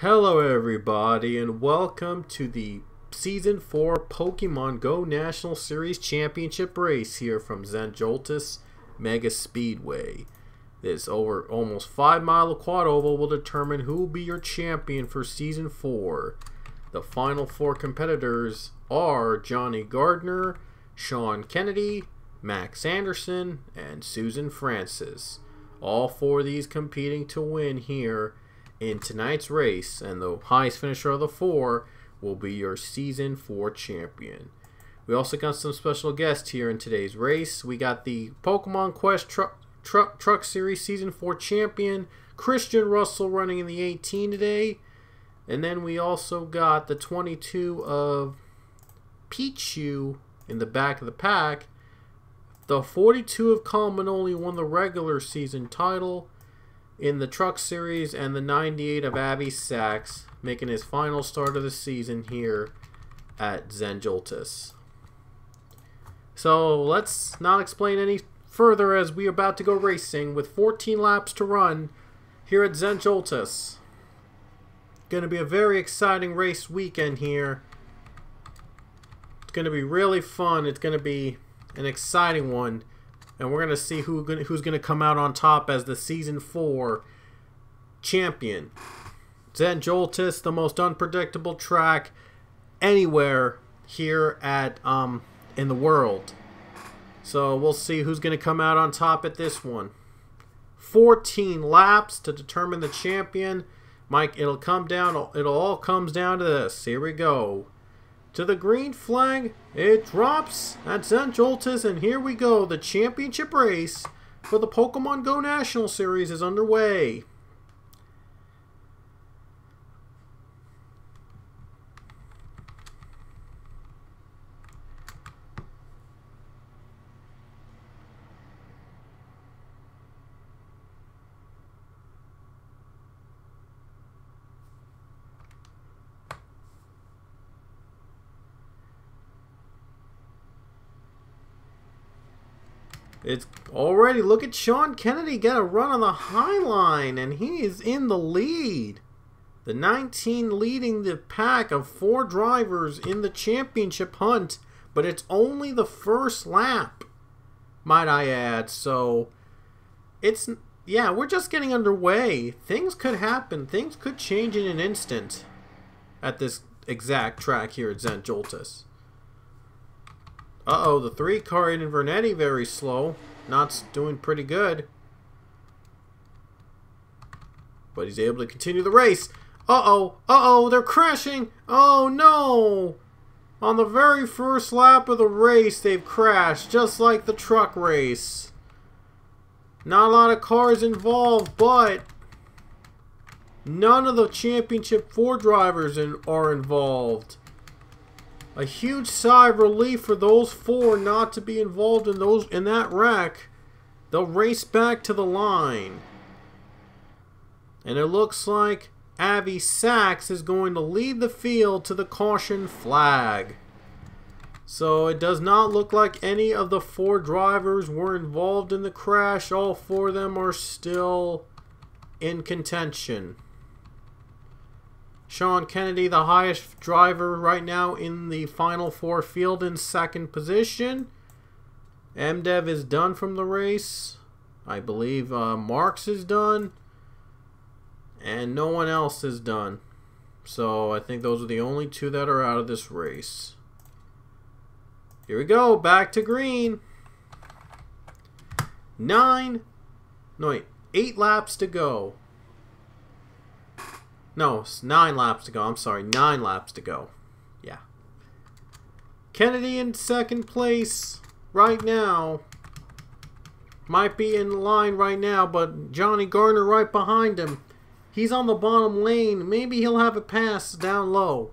Hello everybody and welcome to the Season 4 Pokemon Go National Series Championship race here from Joltis Mega Speedway. This over almost 5-mile quad oval will determine who will be your champion for Season 4. The final 4 competitors are Johnny Gardner, Sean Kennedy, Max Anderson, and Susan Francis. All 4 of these competing to win here in tonight's race, and the highest finisher of the 4 will be your Season 4 champion. We also got some special guests here in today's race. We got the Pokemon Quest Truck Series Season 4 champion, Christian Russell, running in the 18 today. And then we also got the 22 of Pichu in the back of the pack. The 42 of Colmanoli won the regular season title in the Truck Series, and the 98 of Abby Sachs making his final start of the season here at Joltis. So let's not explain any further as we are about to go racing with 14 laps to run here at Joltis. Going to be a very exciting race weekend here. It's going to be really fun. It's going to be an exciting one. And we're going to see who's going to come out on top as the Season 4 champion. Joltis, the most unpredictable track anywhere here at in the world. So we'll see who's going to come out on top at this one. 14 laps to determine the champion. Mike, it all comes down to this. Here we go. To the green flag, it drops at Joltis, and here we go. The championship race for the Pokemon Go National Series is underway. It's already, look at Sean Kennedy get a run on the high line, and he is in the lead. The 19 leading the pack of 4 drivers in the championship hunt, but it's only the first lap, might I add. So it's, yeah, we're just getting underway. Things could happen. Things could change in an instant at this exact track here at Joltis. Uh-oh, the 3-car in Vernetti very slow. Not doing pretty good. But he's able to continue the race. Uh-oh, they're crashing. Oh, no. On the very first lap of the race, they've crashed, just like the truck race. Not a lot of cars involved, but none of the championship 4 drivers are involved. A huge sigh of relief for those 4 not to be involved in that wreck. They'll race back to the line. And it looks like Abby Sachs is going to lead the field to the caution flag. So it does not look like any of the 4 drivers were involved in the crash. All 4 of them are still in contention. Sean Kennedy, the highest driver right now in the final 4 field, in 2nd position. MDev is done from the race. I believe Marks is done. And no one else is done. So I think those are the only 2 that are out of this race. Here we go, back to green. 8 laps to go. No, it's 9 laps to go. I'm sorry, 9 laps to go. Yeah. Kennedy in 2nd place right now. Might be in line right now, but Johnny Gardner right behind him. He's on the bottom lane. Maybe he'll have a pass down low.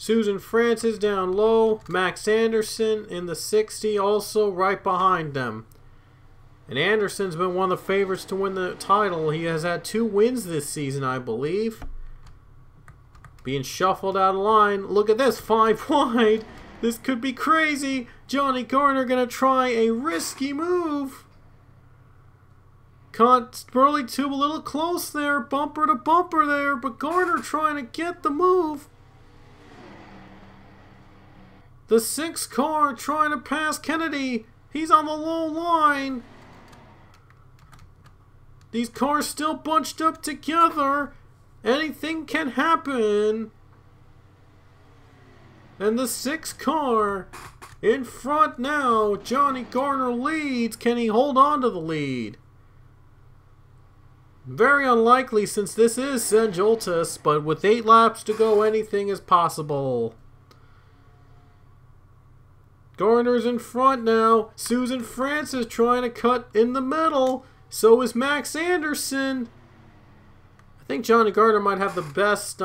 Susan Francis down low. Max Anderson in the 60 also right behind them. And Anderson's been one of the favorites to win the title. He has had 2 wins this season, I believe. Being shuffled out of line. Look at this, 5 wide. This could be crazy. Johnny Garner gonna try a risky move. Caught Burley Tube a little close there. Bumper to bumper there. But Garner trying to get the move. The 6 car trying to pass Kennedy. He's on the low line. These cars still bunched up together. Anything can happen. And the 6 car in front now. Johnny Garner leads. Can he hold on to the lead? Very unlikely since this is St. Joltis, but with 8 laps to go, anything is possible. Garner's in front now. Susan Francis trying to cut in the middle. So is Max Anderson. I think Johnny Garner might have the best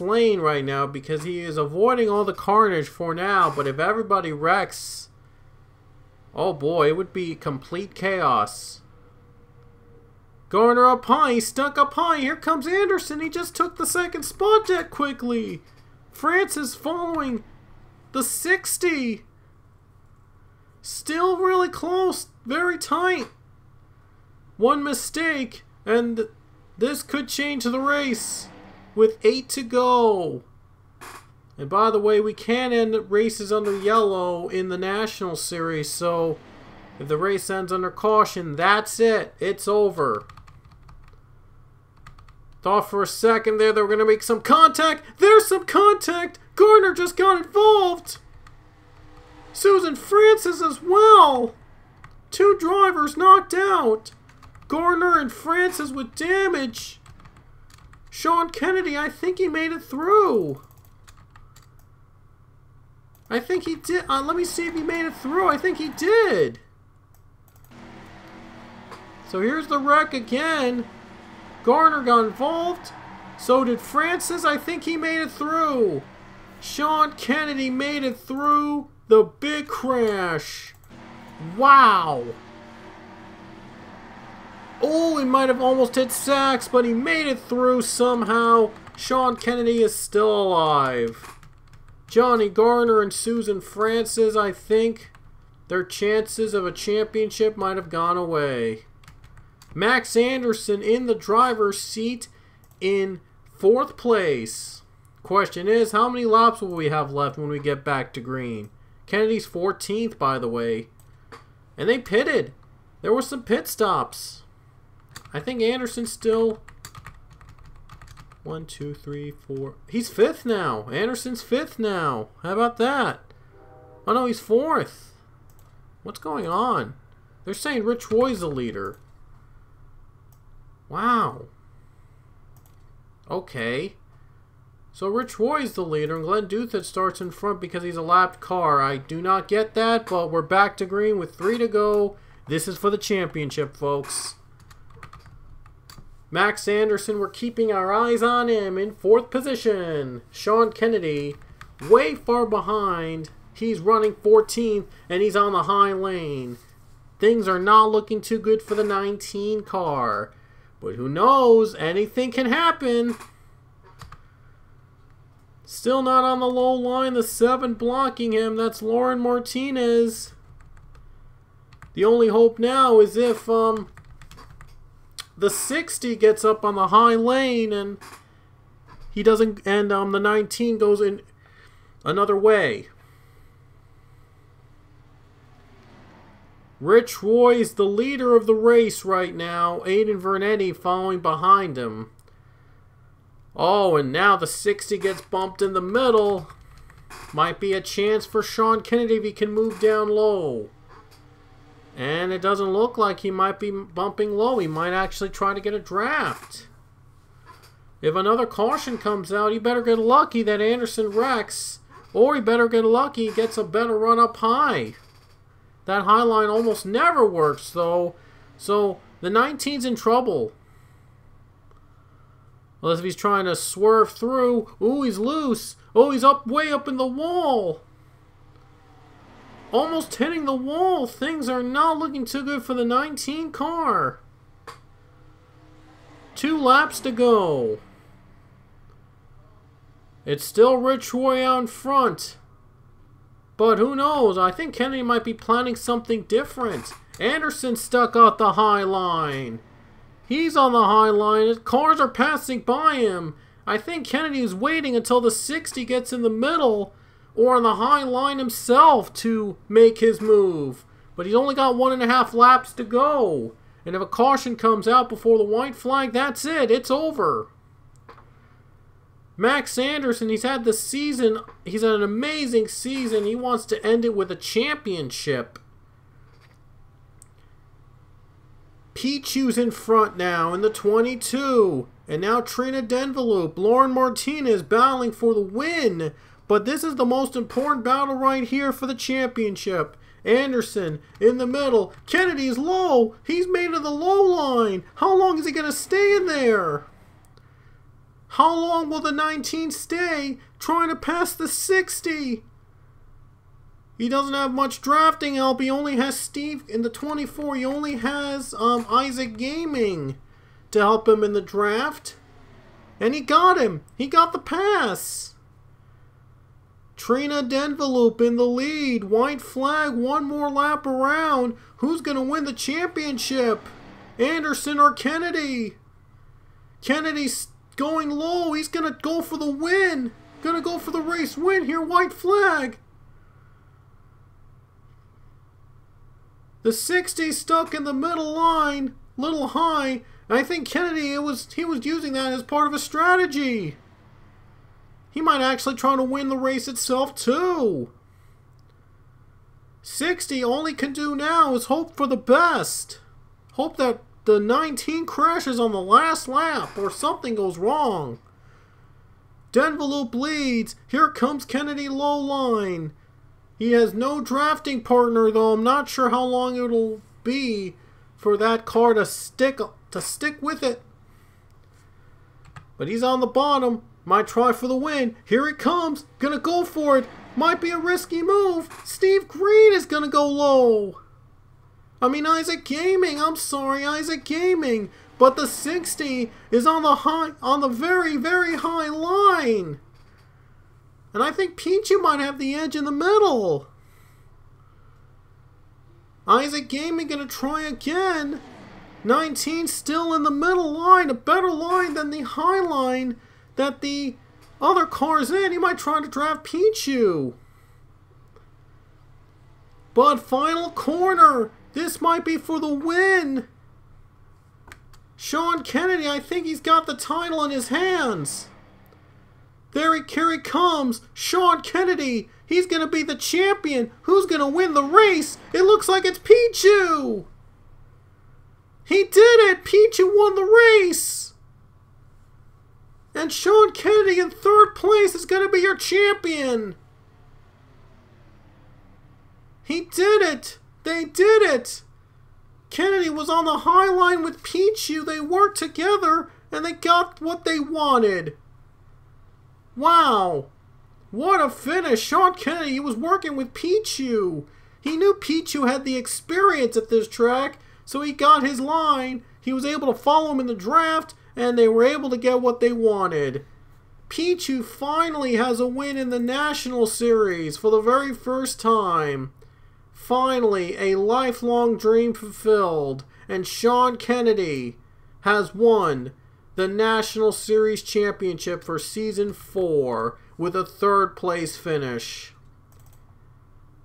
lane right now because he is avoiding all the carnage for now. But if everybody wrecks, oh boy, it would be complete chaos. Garner up high, he's stuck up high. Here comes Anderson. He just took the 2nd spot that quickly. Francis following the 60. Still really close, very tight. One mistake, and this could change the race with 8 to go. And by the way, we can end races under yellow in the National Series, so if the race ends under caution, that's it. It's over. Thought for a second there they were going to make some contact. There's some contact. Garner just got involved. Susan Francis as well. 2 drivers knocked out. Garner and Francis with damage. Sean Kennedy, I think he made it through. I think he did. Let me see if he made it through. I think he did. So here's the wreck again. Garner got involved. So did Francis. I think he made it through. Sean Kennedy made it through the big crash. Wow. Oh, he might have almost hit Sachs, but he made it through somehow. Sean Kennedy is still alive. Johnny Garner and Susan Francis, I think their chances of a championship might have gone away. Max Anderson in the driver's seat in 4th place. Question is, how many laps will we have left when we get back to green? Kennedy's 14th, by the way. And they pitted. There were some pit stops. I think Anderson's still 1, 2, 3, 4. He's 5th now. Anderson's 5th now. How about that? Oh no, he's 4th. What's going on? They're saying Rich Roy's the leader. Wow. Okay. So Rich Roy's the leader and Glenn Duthett starts in front because he's a lapped car. I do not get that, but we're back to green with 3 to go. This is for the championship, folks. Max Anderson, we're keeping our eyes on him in 4th position. Sean Kennedy, way far behind. He's running 14th, and he's on the high lane. Things are not looking too good for the 19 car. But who knows? Anything can happen. Still not on the low line. The 7 blocking him. That's Lauren Martinez. The only hope now is if the 60 gets up on the high lane and he doesn't, and the 19 goes in another way. Rich Roy's the leader of the race right now. Aiden Vernetti following behind him. Oh, and now the 60 gets bumped in the middle. Might be a chance for Sean Kennedy if he can move down low. And it doesn't look like he might be bumping low. He might actually try to get a draft. If another caution comes out, he better get lucky that Anderson wrecks. Or he better get lucky he gets a better run up high. That high line almost never works, though. So the 19's in trouble. Unless if he's trying to swerve through. Ooh, he's loose. Oh, he's up way up in the wall. Almost hitting the wall. Things are not looking too good for the 19 car. 2 laps to go. It's still Rich Roy out in front. But who knows? I think Kennedy might be planning something different. Anderson stuck out the high line. He's on the high line. His cars are passing by him. I think Kennedy is waiting until the 60 gets in the middle or on the high line himself to make his move. But he's only got 1.5 laps to go. And if a caution comes out before the white flag, that's it. It's over. Max Anderson, he's had the season. He's had an amazing season. He wants to end it with a championship. Pichu's in front now in the 22. And now Trina Denveloop, Lauren Martinez battling for the win. But this is the most important battle right here for the championship. Anderson in the middle. Kennedy's low. He's made it the low line. How long is he going to stay in there? How long will the 19 stay trying to pass the 60? He doesn't have much drafting help. He only has Steve in the 24. He only has Isaac Gaming to help him in the draft. And he got him. He got the pass. Trina Denveloop in the lead. White flag. One more lap around. Who's going to win the championship? Anderson or Kennedy? Kennedy's going low. He's going to go for the win. Going to go for the race win here. White flag. The 60 stuck in the middle line. Little high. And I think Kennedy, he was using that as part of a strategy. He might actually try to win the race itself too. 60, all he can do now is hope for the best. Hope that the 19 crashes on the last lap or something goes wrong. Denveloop leads. Here comes Kennedy low line. He has no drafting partner though. I'm not sure how long it'll be for that car to stick with it. But he's on the bottom. Might try for the win. Here it comes. Gonna go for it. Might be a risky move. Steve Green is gonna go low. Isaac Gaming. I'm sorry, Isaac Gaming. But the 60 is on the very, very high line. And I think Pichu might have the edge in the middle. Isaac Gaming gonna try again. 19 still in the middle line. A better line than the high line that the other car's in. He might try to draft Pichu. But final corner. This might be for the win. Sean Kennedy, I think he's got the title in his hands. Here he comes. Sean Kennedy. He's going to be the champion. Who's going to win the race? It looks like it's Pichu. He did it. Pichu won the race. And Sean Kennedy in third place is going to be your champion. He did it. They did it. Kennedy was on the high line with Pichu. They worked together and they got what they wanted. Wow. What a finish. Sean Kennedy, he was working with Pichu. He knew Pichu had the experience at this track, so he got his line. He was able to follow him in the draft, and they were able to get what they wanted. Pichu finally has a win in the National Series for the very first time. Finally, a lifelong dream fulfilled, and Sean Kennedy has won the National Series Championship for Season 4 with a third place finish.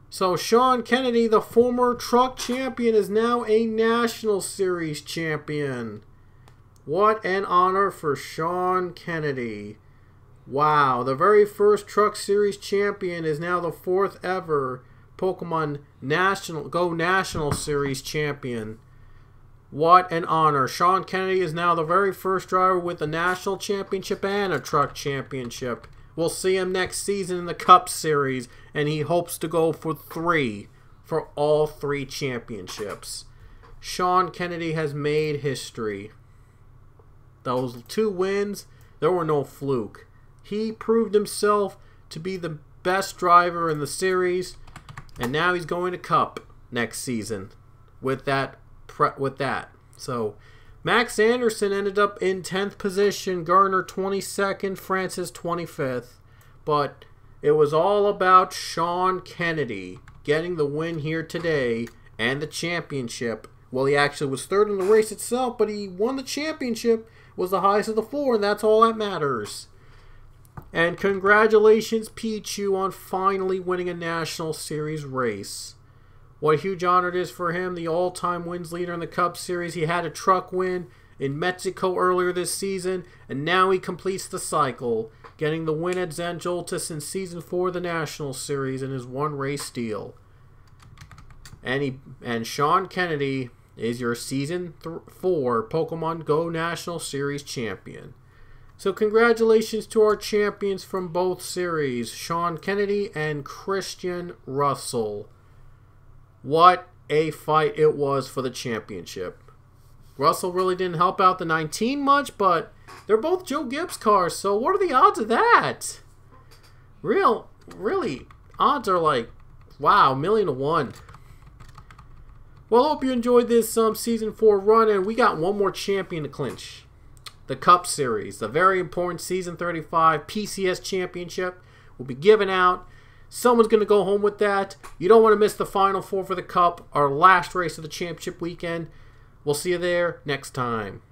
So Sean Kennedy, the former truck champion, is now a National Series champion. What an honor for Sean Kennedy. Wow, the very first Truck Series champion is now the fourth ever Pokemon Go National Series champion. What an honor. Sean Kennedy is now the very first driver with a National Championship and a Truck Championship. We'll see him next season in the Cup Series, and he hopes to go for all three championships. Sean Kennedy has made history. Those 2 wins, there were no fluke. He proved himself to be the best driver in the series, and now he's going to Cup next season with that. So Max Anderson ended up in 10th position, Garner 22nd, Francis 25th. But It was all about Sean Kennedy getting the win here today and the championship. Well, he actually was third in the race itself, but he won the championship, was the highest of the four, and that's all that matters. And congratulations, Pichu, on finally winning a National Series race. What a huge honor it is for him, the all-time wins leader in the Cup Series. He had a truck win in Mexico earlier this season, and now he completes the cycle, getting the win at Joltis in Season 4 of the National Series in his one-race deal. And Sean Kennedy is your Season 4 Pokemon Go National Series champion. So congratulations to our champions from both series, Sean Kennedy and Christian Russell. What a fight it was for the championship. Russell really didn't help out the 19 much, but they're both Joe Gibbs cars, so what are the odds of that? Really, odds are like, wow, 1,000,000 to 1. Well, I hope you enjoyed this Season 4 run, and we got one more champion to clinch. The Cup Series, the very important Season 35 PCS Championship will be given out. Someone's going to go home with that. You don't want to miss the Final Four for the Cup, our last race of the championship weekend. We'll see you there next time.